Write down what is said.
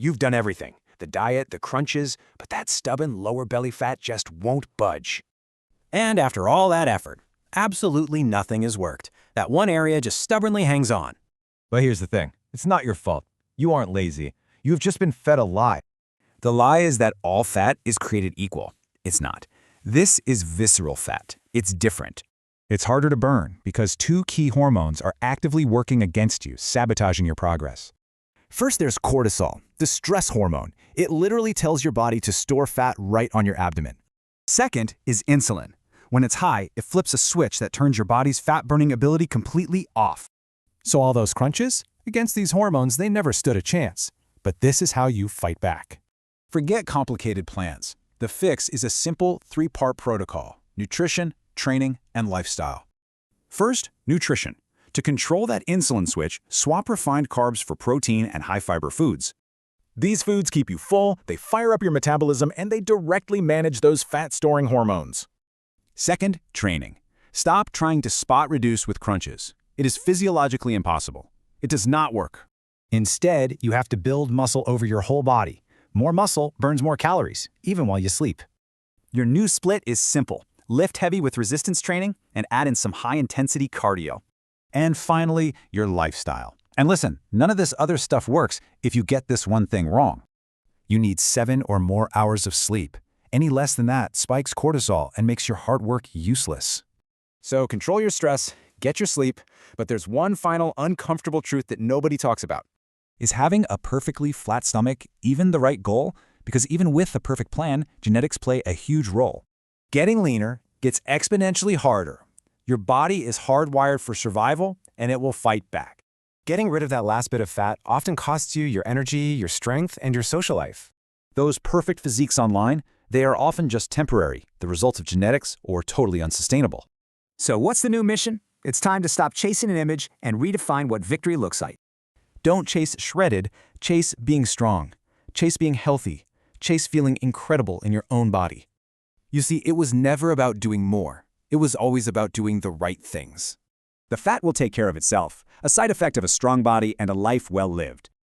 You've done everything. The diet, the crunches, but that stubborn lower belly fat just won't budge. And after all that effort, absolutely nothing has worked. That one area just stubbornly hangs on. But here's the thing. It's not your fault. You aren't lazy. You've just been fed a lie. The lie is that all fat is created equal. It's not. This is visceral fat. It's different. It's harder to burn because two key hormones are actively working against you, sabotaging your progress. First, there's cortisol, the stress hormone. It literally tells your body to store fat right on your abdomen. Second is insulin. When it's high, it flips a switch that turns your body's fat-burning ability completely off. So all those crunches? Against these hormones, they never stood a chance. But this is how you fight back. Forget complicated plans. The fix is a simple 3-part protocol: nutrition, training, and lifestyle. First, nutrition. To control that insulin switch, swap refined carbs for protein and high-fiber foods. These foods keep you full, they fire up your metabolism, and they directly manage those fat-storing hormones. Second, training. Stop trying to spot reduce with crunches. It is physiologically impossible. It does not work. Instead, you have to build muscle over your whole body. More muscle burns more calories, even while you sleep. Your new split is simple. Lift heavy with resistance training and add in some high-intensity cardio. And finally, your lifestyle. And listen, none of this other stuff works if you get this one thing wrong. You need 7 or more hours of sleep. Any less than that spikes cortisol and makes your hard work useless. So control your stress, get your sleep, but there's one final uncomfortable truth that nobody talks about. Is having a perfectly flat stomach even the right goal? Because even with the perfect plan, genetics play a huge role. Getting leaner gets exponentially harder. Your body is hardwired for survival, and it will fight back. Getting rid of that last bit of fat often costs you your energy, your strength, and your social life. Those perfect physiques online, they are often just temporary, the result of genetics, or totally unsustainable. So what's the new mission? It's time to stop chasing an image and redefine what victory looks like. Don't chase shredded, chase being strong. Chase being healthy. Chase feeling incredible in your own body. You see, it was never about doing more. It was always about doing the right things. The fat will take care of itself, a side effect of a strong body and a life well lived.